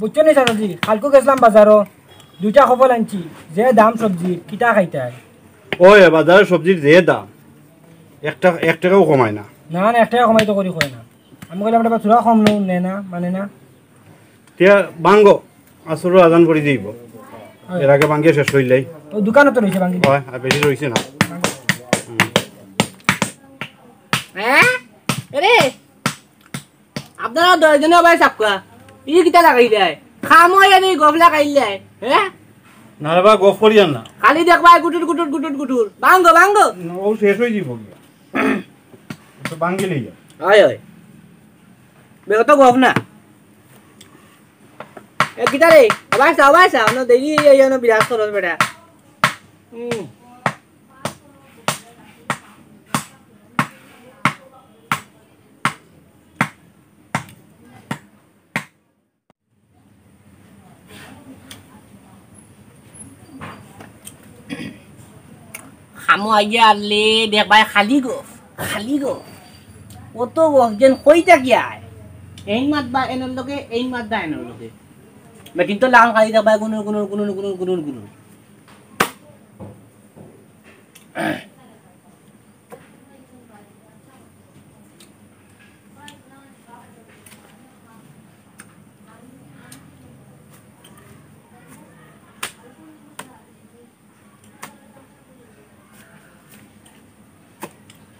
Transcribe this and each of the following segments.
বুঝছো নি চাচাজি কালকে গেছিলাম বাজারও 2টা খবর আনছি যে দাম সবজি কিটা খাইতে ওই বাজারের সবজির যে দাম 1 টাকাও কমায় না। না না 1 টাকা কমাই তো করি হয় না আমি বললাম এটা চূড়া কম নে না মানে না তিয়া বাঙ্গো আসলে আজান করে দিব এর আগে বাঙ্গিয়ে শেষ হইলেই ও দোকানে তো রয়েছে বাঙ্গি হয় আর বেশি রয়েছে না। হ্যাঁ আরে আপনারা 10 জনে ভাই সাপকা ই কিটা লাগাই দেয় খামই আনি গফলা খাইলে হ্যাঁ না রে বা গফ করি না খালি দেখবা গুটুর গুটুর গুটুর গুটুর বাঙ্গো বাঙ্গো ও শেষ হয়ে যাব তো বাঙ্গি লই আয় আয় বেগো তো গফ না এ কিটা রে আবাস না দেরি এই না বিরাজ করছ বেটা খামো আইয়া আনলে দেখবাই খালি গফ ও তো যেন কইটা কি আয় এই মাত বা এনর লগে এই মাত দা এনর লগে বেটিন তো লাং খালি দেখবাই গুনুর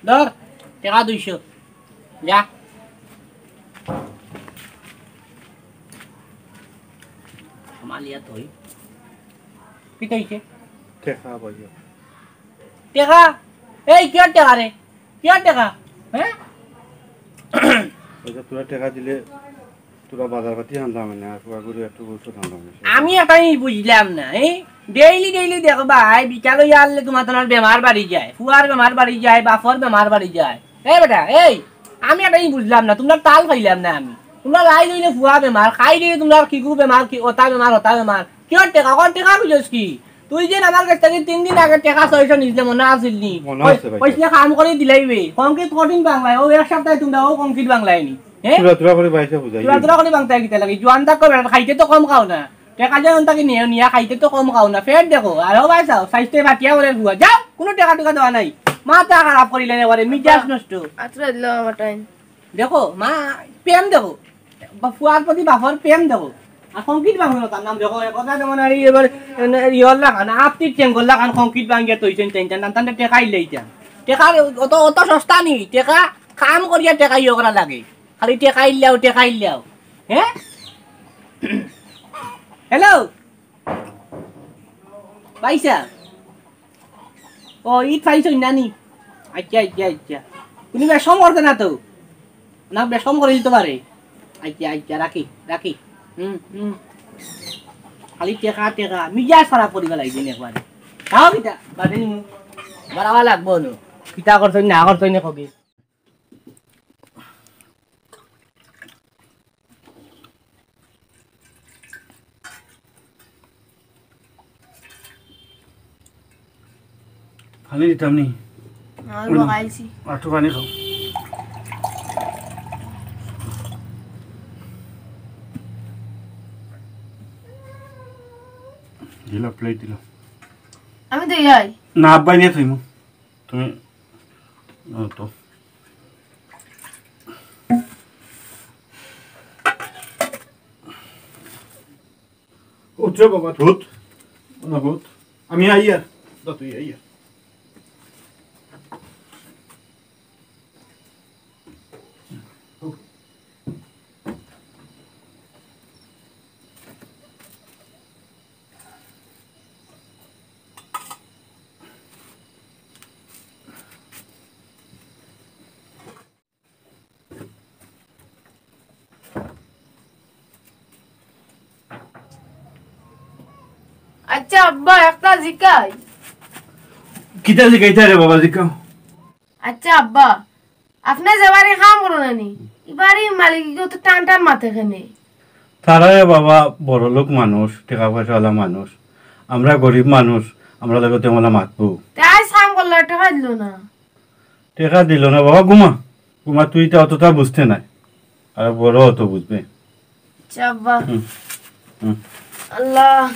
ধর টাকা 200 যা মালিয়া তুই কি কইছে টাকা পাইও টাকা এই কি টাকা রে কি টাকা হ্যাঁ ওটা তোরা টাকা দিলে তোরা বাজার পাতি আনলাম না আর পুরো করে একটু বলছো আনলাম আমি এটাই বুঝলাম না এই ডেইলি দেখবা বিকালে আনলে তোমার তোমার বেমার বাড়ি যায় ফুয়ার বেমার বাড়ি যায় বাফর বেমার বাড়ি যায় এই বেটা এই আমি এটাই বুঝলাম না তোমরা তাল পাইলাম না আমি তোমরা লাই লইলে ফুয়া বেমার খাই দিলে তোমরা কিকু বেমার কি ওটা বেমার কি টাকা বুঝছ কি তুই যে আমার কাছ থেকে 3 দিন আগে টাকা 600 নিছিলে মনে আছিল নি পয়সা কাম করে দিলাইবে কংক্রিট কঠিন বাংলায় ও এক সপ্তাহে তোমরা ও কংক্রিট বাংলায় নি হ্যাঁ তুরা করে বাইসা বুঝাই তুরা করে বাংলায় কিটা লাগে জোয়ান তাক করে খাইতে তো কম খাও না টাকা যেন তাকে নিয়া খাইতে তো কম খাও না ফের দেখো আর ভাই চাও সাইজতে বাটিয়া করে বুয়া যাও কোনো টাকা দেওয়া নাই মাথা খারাপ করিলে এবারে মিজাজ নষ্ট আত্রা দিল আমার টাইম দেখো মা প্রেম দেখো ফুয়ার প্রতি বাপর প্রেম দেখো আর সংকীট বাংলা তার নাম দেখো কথা যেমন আর এবার ইয়ল লাগান আপনি চেঙ্গল লাগান সংকীট বাঙ্গিয়া তৈছেন টেনশন নাম তান্তে টেকা ইলেইছেন টেকা অত সস্তা নি টেকা কাম করিয়া টেকা ইয়ে করা লাগে খালি টেকা ইল্লাও হ্যাঁ হ্যালো পাইসা ও ইট পাইছ নানি আচ্ছা তুমি বেশম করতে না তো না বেশম করে দিতে পারে আচ্ছা রাখি খালি টেকা মিজাজ খারাপ করিবা লাগবে একবারে তাও কিটা বাদে নি বাড়াবা লাগবো নো কিটা করছ না করছ না কবি পানি দিতাম নি আর বগাইছি একটু পানি খাও দিলা প্লেট দিলা আমি তো যাই না আব্বাই নিয়ে তুমি তো উঠছো বাবা ভূত না ভূত আমি আইয়া তুই আইয়া আচ্ছা আব্বা একটা জিকাই কিতা জিকাইতা রে বাবা জিকাও আচ্ছা আব্বা আপনি যেবারে কাম করো নি এবারে মালিক তো টান মাথা কেনে তারা বাবা বড় লোক মানুষ টাকা পয়সাওয়ালা মানুষ আমরা গরিব মানুষ আমরা লাগে তেমন মাতবো তাই কাম করলে টাকা দিল না টাকা দিল না বাবা ঘুমা তুই তো অতটা বুঝতে নাই আর বড় অত বুঝবে আচ্ছা আব্বা আল্লাহ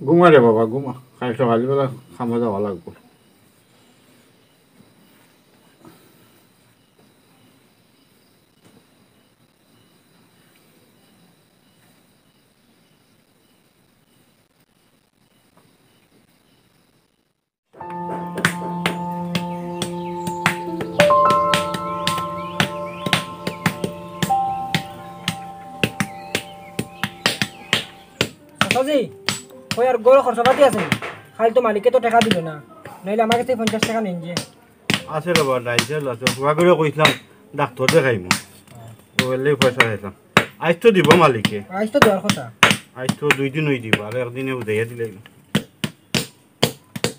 ঘুমা রে বাবা ঘুমা, কাল সকালবেলা খামা যাওয়া লাগবো। চাচাজি ওই আর গরু খরচা পাতি আছে, খালি তো মালিকে তো টাকা দিল না, নাইলে আমার কাছে 50 টাকা নেন যে। আছে রে বাবা, ডাইছে আছে হুয়া করে কইছিলাম ডাক্তার দেখাইমু, বললে পয়সা দিতাম। আজ তো দিব মালিকে, আজ তো দেওয়ার কথা। আজ তো 2 দিন হই দিব, আর একদিনে উদাইয়া দিলে।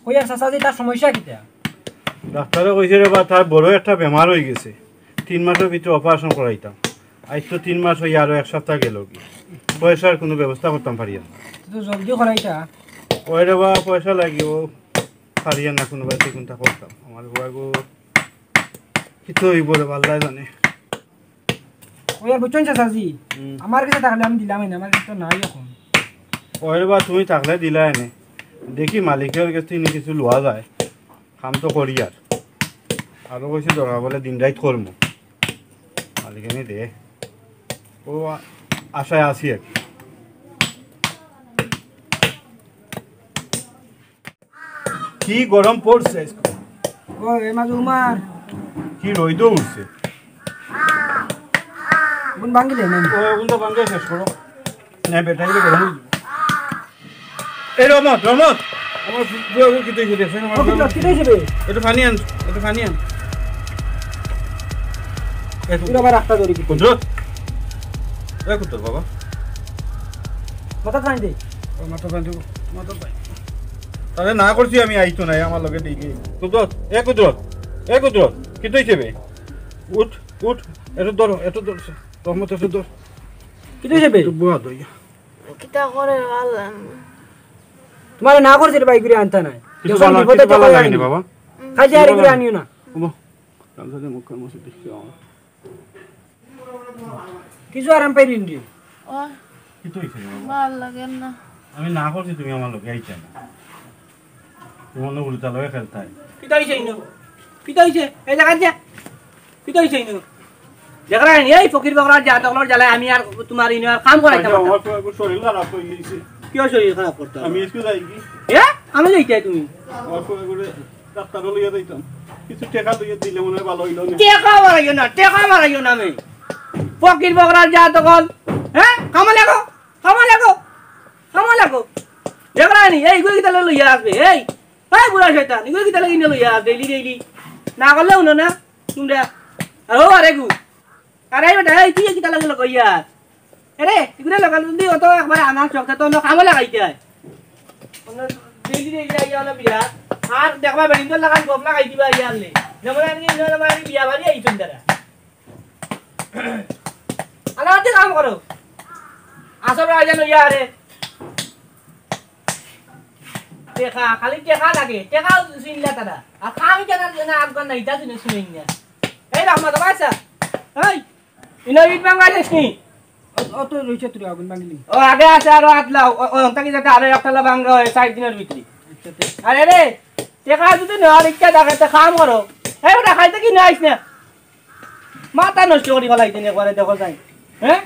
ওই আর চাচাজি তার সমস্যা কিটা? ডাক্তারে কইছে রে বা তার বড় একটা বেমার হয়ে গেছে, 3 মাসের ভিতরে অপারেশন করাইতাম। আজ তো 3 মাস হই, আরো 1 সপ্তাহ গেল কি পয়সার কোনো ব্যবস্থা করতাম পারিয়া না। তো জলদি করাইতা। ওই রে বা পয়সা লাগিব, পারিয়া না কোনো বাড়িতে কোনটা করতাম। আমার বাগো কিছু হইব রে আল্লাহ জানে। ওই আর বুঝছেন চাচাজি, আমার কাছে থাকলে আমি দিলামই না, আমার কাছে তো নাই এখন। ওই রে বা তুমি থাকলে দিলা এনে, দেখি মালিকের কাছে থেকে কিছু লোয়া যায়, কাম তো করি। আর আরো কইছে দরকার বলে দিন রাত করবো, মালিক এনে দে, ও আশায় আছি আর কি। কি গরম পড়ছে, ও এ মাঝে উমার কি রইদ উঠছে। কোন ভাঙ্গিলে নেন? ও কোনটা ভাঙ্গে শেষ করো না, বেটাই গরম হয়ে যাবে। এই রমত রমত, আমার কি দেখি দেখছেন, ও কি লটকি দিয়েছে? একটু পানি আন, একটু পানি আন। তুই আবার রাস্তা ধরে কি কুদরত এ কুদরত বাবা, মাথা খাই দে। ও মাথা পানি দেবো, মাথা পানি। তাহলে না করছি আমি, আইতো নাই আমার লগে দেখি। কুদরত এ কুদরত, এ কুদরত কি তুইছে বে? উঠ উঠ, এত ধর, এত ধর রহমত, এত ধর। কি দিয়েছে? বুয়া দই কিতা করে আল্লাহ তোমার না করছে রে ভাই ঘুরে আনতা নাই, কিছু ভালো লাগেনি বাবা। খাই যে আর ঘুরে আনিও না। বাবা কাল থেকে মুখ কান মসে দেখছি আমার কিছু আরাম পাইলিন রে। ও কি তুইছে বাবা? ভাল লাগে না। আমি না করছি, তুমি আমার লগে আইছা না, তোমার লোক উল্টা লগে খেলতে হয়। কিতা হইছে ইনো? কিতা হইছে? এই জায়গা যা। কিতা হইছে ইনো? দেখরা নি এই ফকির বকরা যা তকলর জ্বালায় আমি আর তোমার ইনো আর কাম করাইতাম না। আমার তো শরীর খারাপ হয়ে গেছে, কি শরীর খারাপ করতে? আমি স্কুল যাই কি? এ আমি যাইতাই তুমি। আমার করে ডাক্তার লইয়া দিতাম, কিছু টাকা লইয়া দিলে মনে হয় ভালো হইল না। টেকা মারাইও না, টেকা মারাইও না আমি। ফকির বকরা যা তকল, হ্যাঁ কামা লাগো, কামা লাগো, কামা লাগো। দেখরা নি এই গুই কিতা লইয়া আসবে, এই বুড়া শয়তান গুই কিতা লাগি লইয়া আসবে ডেইলি ডেইলি। না করলে উনো না তোমরা। আর ও আরে গু আরে বেটা এই তুই কিতা লাগি লইয়া আরে এগুলা লাগাল দি অত একবার আমার চকটা তো কামা লাগাইতে হয়। অন্য ডেইলি ডেইলি আইয়া হলো বিয়া, আর দেখবা বেডিন তো লাগান গপ লাগাই দিবা আইয়া আনলে। যেমন আমি ইনো মানে বিয়া বাড়ি আইছুন দাদা। আলাদা কাম করো, আসল রাজা লইয়া আরে টেকা, খালি টেকা লাগে, টেকা চিনলা তারা। আর কাম কেনা না আফগান নাই তা শুনে না। এই রহমত বাসা এই ইনো ইট বাঙ্গাইছিস নি? ও তো রইছে তুই আগুন ভাঙ্গিলি। ও আগে আছে আরো আটলা ও তাকি যাতে আরো একটা বাঙ্গা হয় 60 দিনের ভিতরে। আরে রে টেকা যদি না আর ইচ্ছা থাকে তো কাম করো। এই ওটা খাইতে কি নাইস না, মাথা নষ্ট করি ফেলাইতে নে করে দেখো যাই। হ্যাঁ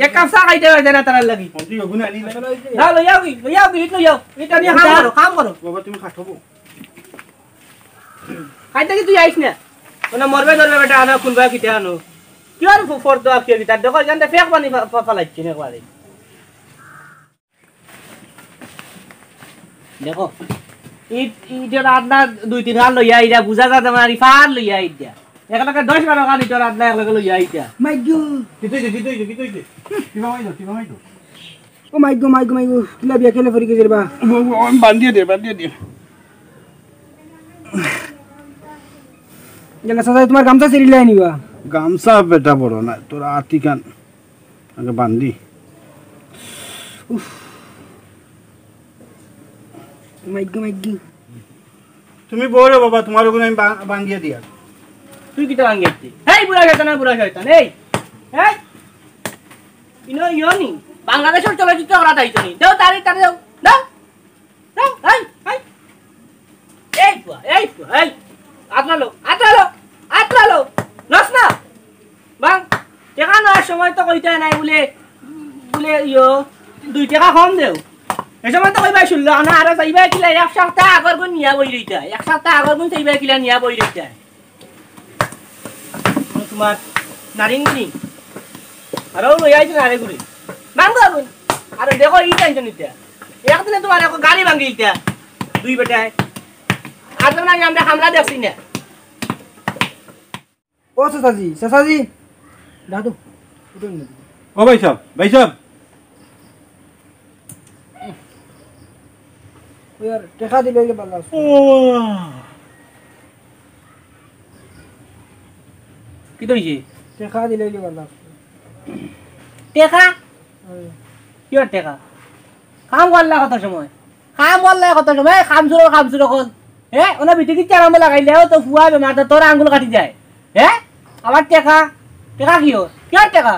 এক কাপ চা খাইতে হয় না তার লাগি। না লইয়াও কি ইট লইয়াও, এটা নিয়ে কাম করো। বাবা তুমি খাটবো খাইতে কি তুই আইস না, মানে মরবে ধরবে বেটা আনা কোনবা কিতে আনো কি আর ফর তো কি তার দেখো জানতে ফেক পানি ফলাইছি না করে। দেখো ইট ইটের আদনা 2-3 হাল লইয়া আইরা বুঝা যাতে আমার ইফার লইয়া আইরা এখানে 10-12 কান ইটের আদনা একলগে লইয়া আইরা। মাই গো কি তুইছে কিবা মাইতো ও মাই গো কিলা বিয়া কেলে ফরি গেছে বা। বান্ধিয়ে দে জানা সাথে তোমার গামছা ছিড়িলে আনিবা। গামছা বেটা বড় না তোর আতি কান আগে বান্ধি। মাইগি তুমি বড় বাবা তোমার ওখানে আমি বাঙ্গিয়ে দিয়া তুই কিটা ভাঙিয়েছি এই বুড়া শয়তান এই ইনো ইয়নি বাংলাদেশের চলচ্চিত্র করা তাইতো নি দাও তারে দাও দাও দাও এই আতলালো নস না বাং টাকা নেওয়ার সময় তো কইতে নাই বলে ইয়ো 2 টাকা কম দেও এই সময় তো কইবাই শুনলো না আর চাইবা কিলা এক সপ্তাহ আগর কোন নিয়া বই রইতা এক সপ্তাহ আগর কোন চাইবা কিলা নিয়া বই রইতা তোমার নারিঙ্গি আরো লই আইছ না রে গুরি বাংলা বল আর দেখো ই টেনশন নিতে একদিনে তোমার এক গাড়ি ভাঙি দিতা দুই বেটায় আর তো না আমরা হামলা দেখছি না ও চাচাজি দাদু উঠুন না ও ভাই সাহেব यार टेका दिले के बाला কি দইছে टेका दिले के बाला টেকা কি টেকা কাম করলা কত সময় কাম শুরু কর ওনা বিটি কি চারাম লাগাইলে তো ফুয়া বেমার তো তোর আঙ্গুল কাটি যায় আবার টেকা কি টেকা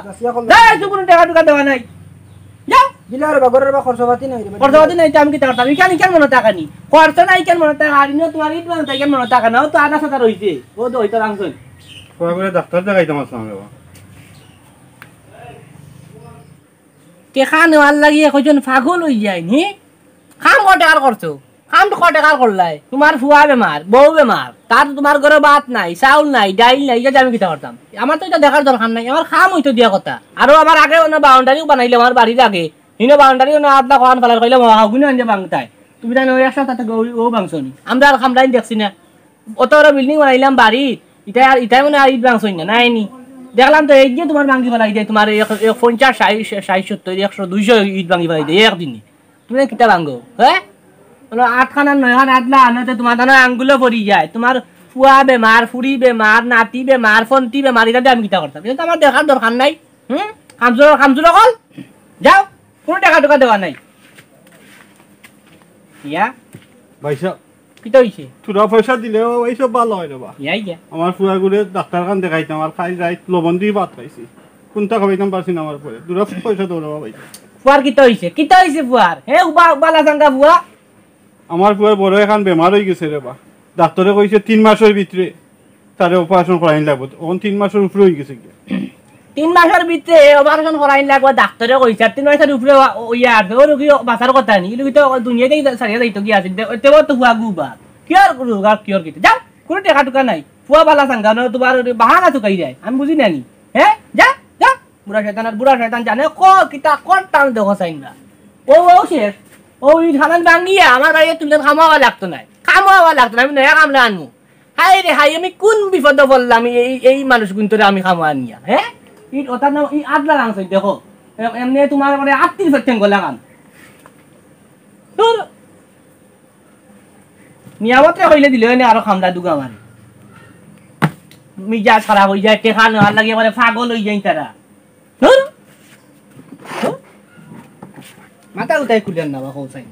দাই তো কোনো টেকা টুকা দেওয়া নাই যা দিলার বাগরের বা খরচপাতি নাই রে খরচপাতি নাই আমি কি টাকা কেন মনে টাকা নি খরচ নাই কেন মনে টাকা আর তোমার ইট মনে টাকা মনে টাকা নাও তো আনা সাথে রইছে ও তো হইতো রাখছই কয় করে ডাক্তার দেখাইতাম আসলাম বাবা টেকা নেওয়ার লাগিয়ে কয়জন পাগল হই যায় নি কাম কটাকার করছো কাম তো কটাকার করলাই তোমার ফুয়া বেমার বউ বেমার তার তোমার ঘরে ভাত নাই চাউল নাই ডাইল নাই এটা আমি কিতা করতাম আমার তো এটা দেখার দরকার নাই আমার কাম হইতো দিয়া কথা আর আমার আগে বাউন্ডারিও বানাইলে আমার বাড়ির আগে ইনো বাউন্ডারি না আদলা খান ফেলার কইলে মহাগুনি আনজে বাংতাই তুমি জানো এক সপ্তাহ ও বাংছনি আমরা আর খামরাইন দেখছি না অত বড় বিল্ডিং বানাইলাম বাড়ি ইটাই মানে আর ইট বাংছনি না নাইনি দেখলাম তো এই যে তোমার ভাঙ্গি ফেলাই দেয় তোমার 50 60 70 100 200 ইট ভাঙ্গি ফেলাই দেয় একদিনই তুমি কিতা ভাঙ্গো হ্যাঁ 8 খানা 9 খানা আদলা আনতে তোমার জানো আঙ্গুলে পড়ি যায় তোমার ফুয়া বেমার ফুরি বেমার নাতি বেমার ফন্তি বেমার এটা আমি কিতা করতাম এটা আমার দেখার দরকার নাই কামজোর কল যাও কোনো টাকা দেওয়া নাই ইয়া ভাই সাহেব কিতা হইছে তোরা পয়সা দিলে এইসব ভালো হয় বাবা ইয়া আমার ফুয়া করে ডাক্তার খান দেখাইতাম আর খাই রাইত লবণ দিয়ে ভাত খাইছি কোনটা খাইতাম পারছি না আমার পরে তোরা পয়সা দৌড়াবা ভাই ফুয়ার কিতা হইছে ফুয়ার বালা সাঙ্গা ফুয়া আমার ফুয়ার বড় এখন বেমার হয়ে গেছে রে বা ডাক্তারে কইছে 3 মাসের ভিতরে তারে অপারেশন করাইন লাগবে এখন 3 মাসের উপরে হয়ে গেছে 3 মাসের ভিতরে অপারেশন করাইন লাগবে ডাক্তারে কইছে 3 মাসের উপরে ইয়া আর ও রোগী বাঁচার কথা নি কিন্তু তো দুনিয়াতে সারিয়া যাইতো কি আছে তেও তো ফুয়া গুবা কিয়ার রোগা কিয়ার কিতে যাও কোনো টাকা টুকা নাই ফুয়া বালা সাঙ্গা না তোমার বাহানা তো কাই যায় আমি বুঝি নানি যা বুড়া শয়তান জানে কিতা টান দেখো চাই না ও শেষ ই খানান ভাঙিয়া আমার বাড়িতে তুলে খামাওয়া লাগতো না আমি নয়া কামলা আনবো হাই আমি কোন বিপদে পড়লাম এই মানুষ কিন্তু আমি খামোয়া নিয়া ই ওটার নাম ই আদলা রাংছ দেখো এমনি তোমার মানে 38% গলা কাম তোর নিয়ামতে হইলে দিলে না আরো খামলা দুগা মারে মিজাজ খারাপ হয়ে যায় টেকা নেওয়ার লাগে মানে পাগল হয়ে যায় তারা মাথা উঠাই খুলেন না বা কৌসাই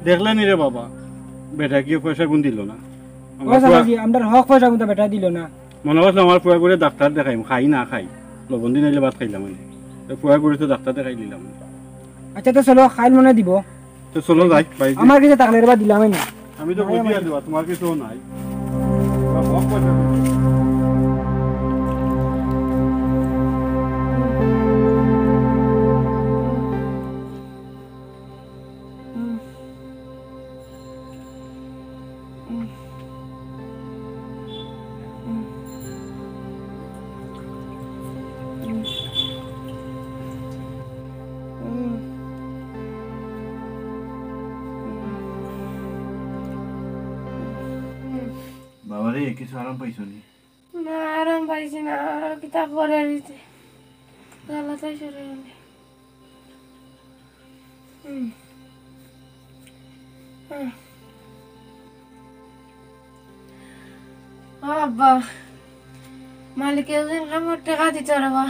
দেখলেন রে বাবা বেটা কি পয়সা গুণ দিল না আমরা হক পয়সা কিন্তু বেটা দিল না মনে করছে আমার ফুয়া করে ডাক্তার দেখাইম খাই না খাই লবণ দিন আইলে ভাত খাইলাম মানে ফুয়া করে তো ডাক্তার দেখাই দিলাম আচ্ছা তো চলো খাইল মনে দিব তো চলো যাই আমার কাছে থাকলে এবার দিলামই না আমি তো বুঝিয়ে দেবো তোমার কিছু নাই হক পয়সা বাবারে কিছু আরাম পাইছো নি না আরাম পাইছি না আর কিতা করে দিতে তালা তাই সরে গেল আব্বা মালিকে ওদিন আমার টাকা দিতে রেবা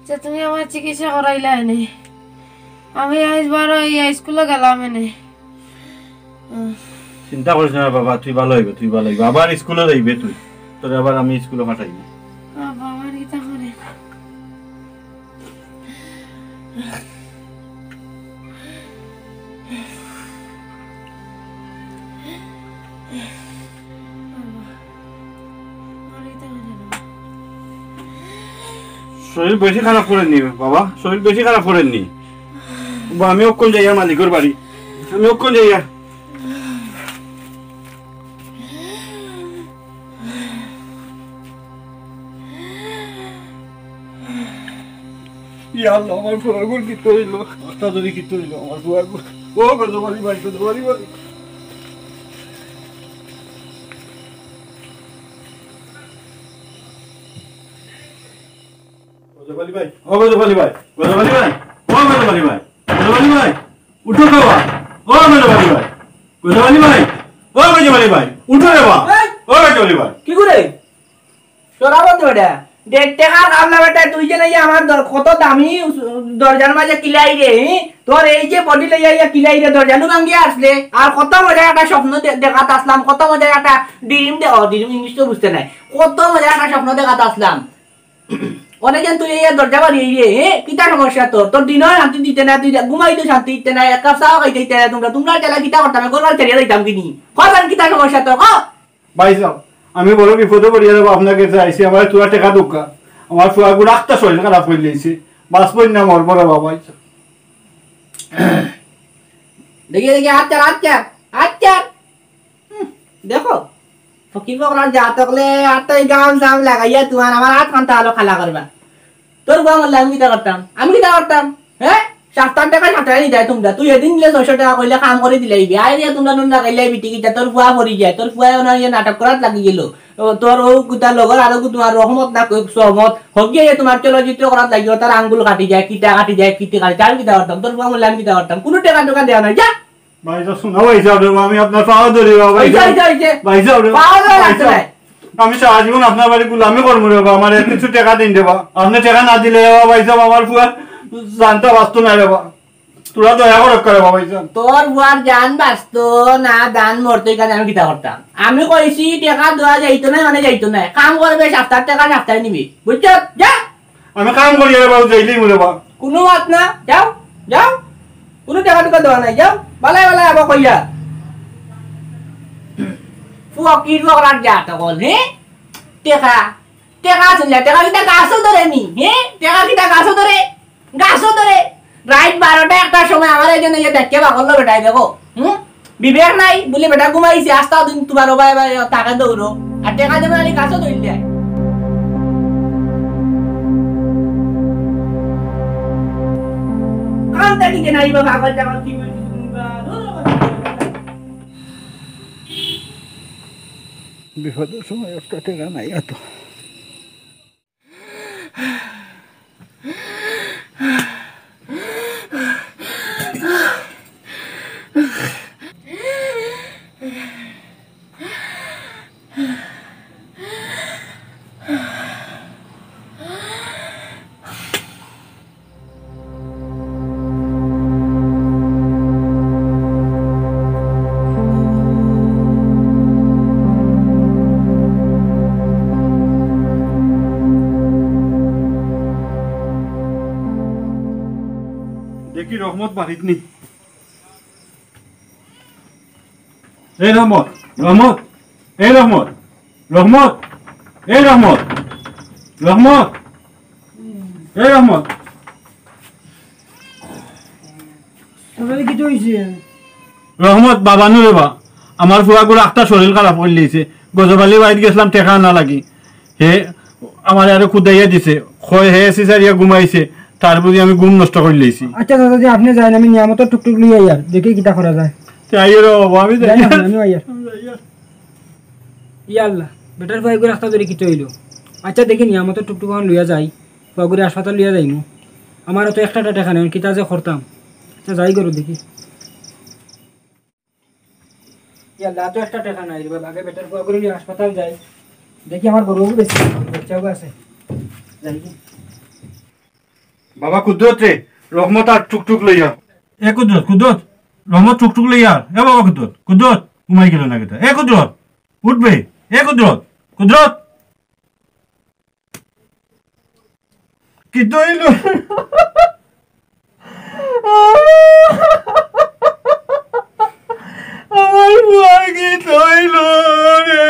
যে তুমি আমার চিকিৎসা করাইলা এনে আমি আইসবার এই স্কুলে গেলাম এনে চিন্তা করিস না বাবা, তুই ভালো হইবে, তুই ভালো হইবে। আবার স্কুলে যাইবে তুই, তোর আবার আমি স্কুলে পাঠাইবি। বাবা আমার কিতা করে শরীর বেশি খারাপ করেননি বাবা, শরীর বেশি খারাপ করেননি। আমি অক্ষণ যাইয়া মালিকের বাড়ি, আমি অক্ষণ যাইয়া। আমার ফুয়াগুল কি করিল, অস্তা ধরে কি করিল আমার ফুয়াগুল। ও গজবালি ভাই, গজবালি ভাই, গজবালি ভাই, ও গজবালি ভাই, গজবালি ভাই, ও গজবালি ভাই, গজবালি ভাই উঠো খাওয়া, ও গজবালি ভাই, গজবালি ভাই, ও গজবালি ভাই উঠো রে বা, ও গজবালি ভাই। কি করে তোরা বলতে বেটা 1.5 টাকার কামলা বেটা, তুই যে নাই আমার কত দামি দরজার মাঝে কিলাই রে, তোর এই যে বডি লইয়া কিলাই রে দরজানু ভাঙ্গিয়া আসলে। আর কত মজা একটা স্বপ্ন দেখাতে আসলাম, কত মজা একটা ড্রিম ড্রিম ইংলিশ তো বুঝতে নাই, কত মজা একটা স্বপ্ন দেখাতে আসলাম। অনেকজন তুই এই দরজা বাড়ি রে, কিতা সমস্যা তোর? তোর দিনও শান্তি দিতে না, তুই ঘুমাইতে শান্তি দিতে না, এক কাপ চাও খাইতে দিতে না। তোমরা চাইলে কিতা করতাম, গোলবার ছেড়ে দিতাম কিনি। কখন কিতা সমস্যা তোর? ভাই সাহেব, আমি বড় বিপদে পড়িয়া যাবো আপনার কাছে আইসি। আমার তোরা টেকা দোকা, আমার ফুয়াগুলো একটা শরীর খারাপ করে দিয়েছে, বাঁচবই না মরবো রে বাবা। দেখি দেখি আচ্ছা আচ্ছা আচ্ছা দেখো ফকির বকরার যা তকলে আত্মাই গাম সাম লাগাইয়া তোমার আমার হাত কান্তা আলো খালা করবা। তোর গাম আমি কিতা করতাম, আমি কিতা করতাম? হ্যাঁ 7 টাকা 7 নি যায় তোমরা। তুই এদিন দিলে 600 টাকা কইলে কাম করে দিলাইবি, আই দিয়া তোমরা নুন লাগাইলে বিটি কিতা তোর ফুয়া পড়ি যায়, তোর ফুয়া ওনা নাটক করাত লাগি গেল। তোর ও কুতা লগর আর তোমার রহমত না সহমত হগিয়ে তোমার চলচ্চিত্র করাত লাগিও, তার আঙ্গুল কাটি যায়, কিটা কাটি যায়, কিটি কাটি যায়, কিতা করতাম? তোর ফুয়া আমি কিতা করতাম? কোনো টাকা টাকা দেওয়া নাই যা। ভাই সাহেব শোনা, ভাই সাহেব আমি আপনার পাওয়া ধরি ভাই সাহেব, ভাই সাহেব আমি সারা জীবন আপনার বাড়ি গুলামি করবো রে বাবা, আমার কিছু টাকা দিন দেবা। আপনি টাকা না দিলে ভাই সাহেব আমার ফুয়া জানতে বাঁচতো না রে বা, তোরা দয়া করে করে ভাই সাহেব। তোর বুয়ার জান বাঁচতো না দান মরতো, এখানে আমি কিতা করতাম? আমি কইছি টাকা দেওয়া যাইতো না, মানে যাইতো না, কাম করবে 7 টাকা 7 নিবি, বুঝছো? যা। আমি কাম করি রে বাবু, যাইলেই মরে বা, কোনো মাত না, যাও যাও, কোনো টাকা টুকা দেওয়া নাই, যাও বালাই বালাই আবার কইয়া ফকির বকরার যা তখন। হ্যাঁ টেকা টেকা শুনলে টেকা কিটা গাছও ধরে নি, হ্যাঁ টেকা কিটা গাছও ধরে, গাছও ধরে। রাত 12টা 1টার সময় আমার এই জন্য দেখে বাকল বেটাই দেখো, বিবেক নাই বলে বেটা ঘুমাইছে, আস্তা দিন তোমার ভাই ভাই টাকা দৌড়ো আর টেকা দেবে না, গাছও ধরে দেয়। কানটা কি নাই বা পাগল টাগল কি বিপদের সময় একটা টাকা নাই এত। দেখি রহমত বাড়িত নি। এই রহমত, রহমত, এই রহমত, রহমত, এই রহমত, রহমত, এই রহমত। কিছু হয়েছে? রহমত বাবা নো রেবা, আমার ফুয়াগুলো একটা শরীর খারাপ করে দিয়েছে। গজবালি বাড়িতে গেছিলাম টেকা না লাগি, হে আমার আরো খুদাইয়া দিছে, হে সিসারিয়া ঘুমাইছে, তার বুঝি আমি ঘুম নষ্ট করে লিয়েছি। আচ্ছা দাদাজি আপনি যাই, আমি নিয়ামত টুকটুক লিয়ে আইয়ার দেখি কিটা করা যায়। আমি ইয়াল্লা বেটার ভাই করে রাস্তা ধরে কিছু হইলো। আচ্ছা দেখি নিয়ামত টুকটুক লইয়া যাই, বাগুড়ি হাসপাতাল লিয়ে যাইমু। আমারও তো একটা টাকা নেই, কিতা যে করতাম। আচ্ছা যাই করো দেখি। ইয়াল্লা তো একটা টাকা নাই রে বাবা, আগে বেটার বাগুড়ি হাসপাতাল যাই, দেখি আমার গরু বেশি বাচ্চাও আছে, যাই কি। বাবা কুদরত রে, রহমত আর টুকটুক লইয়া। এ কুদরত, কুদরত, রহমত টুকটুক লইয়া। এ বাবা কুদরত, কুদরত ঘুমাই গেল না কেটা। এ কুদরত উঠবে, এ কুদরত, কুদরত কি তৈল। আমার বুয়া কি তৈল রে।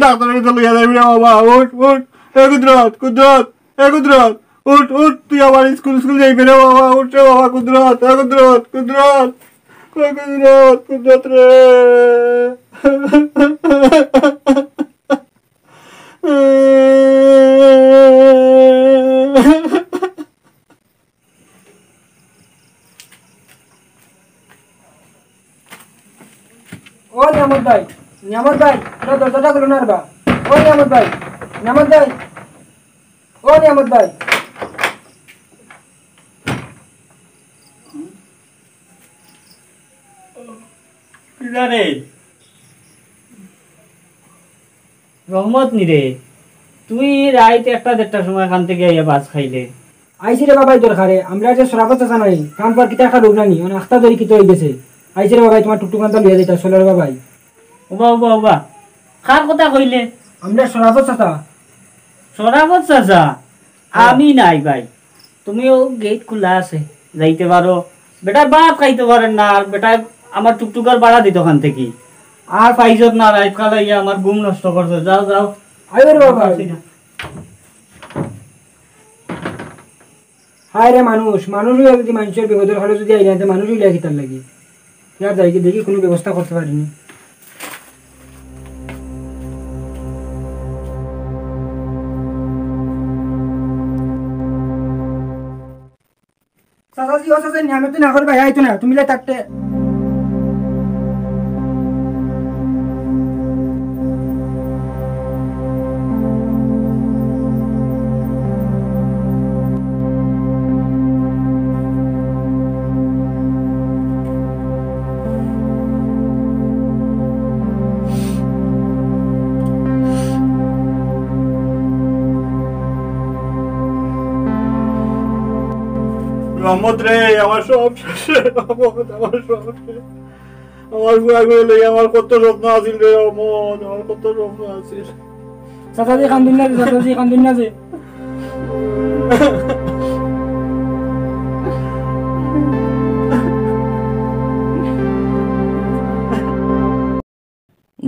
ডাক্তারের কাছে লইয়া যাবি রে বাবা, উঠ উঠ। এ কুদরত, কুদরত, এ কুদরত উঠ উঠ, তুই আবার স্কুল স্কুল যাইবি রে বাবা, উঠ রে বাবা। কুদরত, এ কুদরত, কুদরত, কুদরত, কুদরত রে। ও নিয়ামত ভাই, নিয়ামত ভাই, দরজাটা খুলো না রে বা। ও নিয়ামত ভাই, নিয়ামত ভাই, ও নিয়ামত ভাই। রে রহমত নি রে, তুই রাইত 1-1:30টার সময় এখান থেকে আইয়া বাস খাইলে। আইসি রে বাবাই দরকারে, আমরা যে সরাবত আছে নাই কাম পর কিতা একটা রোগ নানি, মানে আখতা ধরি কিতো হয়ে গেছে। আইসি রে বাবাই, তোমার টুকটুকানটা লিয়ে যাইতা সোলার বাবাই। ওবা ওবা ওবা, কার কথা কইলে? আমরা সরাবত চাচা। সরাবত চাচা? আমি নাই ভাই, তুমিও গেট খোলা আছে, যাইতে পারো। বেটার বাপ খাইতে পারেন না, আর বেটা আমার টুকটুকার ভাড়া দিত ওখান থেকে। আর পাইছত না, রাইত কাল আইয়া আমার ঘুম নষ্ট করছে। যাও যাও, আইও রে বাবা। হায় রে মানুষ, মানুষ যদি মানুষের বিপদের হলে যদি আইলে মানুষ উইলা কিতার লাগে। ইয়ার যাই কি দেখি কোনো ব্যবস্থা করতে পারিনি। চাচাজি ও চাচা নিয়ামত না করে ভাই আইতো না, তুমি লাই থাকতে। রহমত রে, আমার সব শেষ। রহমত, আমার সব শেষ। আমার বুয়া করে লই আমার কত স্বপ্ন আছিল রে রহমত, আমার কত স্বপ্ন আছিল। চাচাজি কান্দুন না, চাচাজি কান্দুন না যে।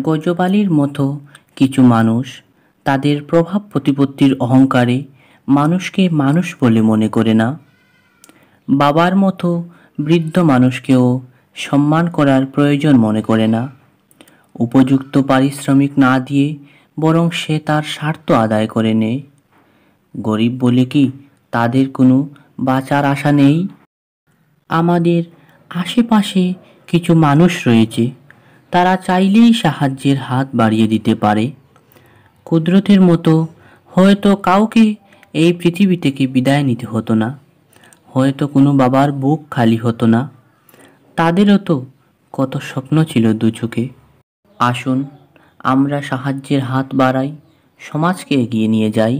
গজবালির মতো কিছু মানুষ তাদের প্রভাব প্রতিপত্তির অহংকারে মানুষকে মানুষ বলে মনে করে না। বাবার মতো বৃদ্ধ মানুষকেও সম্মান করার প্রয়োজন মনে করে না। উপযুক্ত পারিশ্রমিক না দিয়ে বরং সে তার স্বার্থ আদায় করে নেয়। গরিব বলে কি তাদের কোনো বাঁচার আশা নেই? আমাদের আশেপাশে কিছু মানুষ রয়েছে, তারা চাইলেই সাহায্যের হাত বাড়িয়ে দিতে পারে। কুদরতের মতো হয়তো কাউকে এই পৃথিবী থেকে বিদায় নিতে হতো না, হয়তো কোনো বাবার বুক খালি হতো না। তাদেরও তো কত স্বপ্ন ছিল দু চোখে। আসুন আমরা সাহায্যের হাত বাড়াই, সমাজকে এগিয়ে নিয়ে যাই।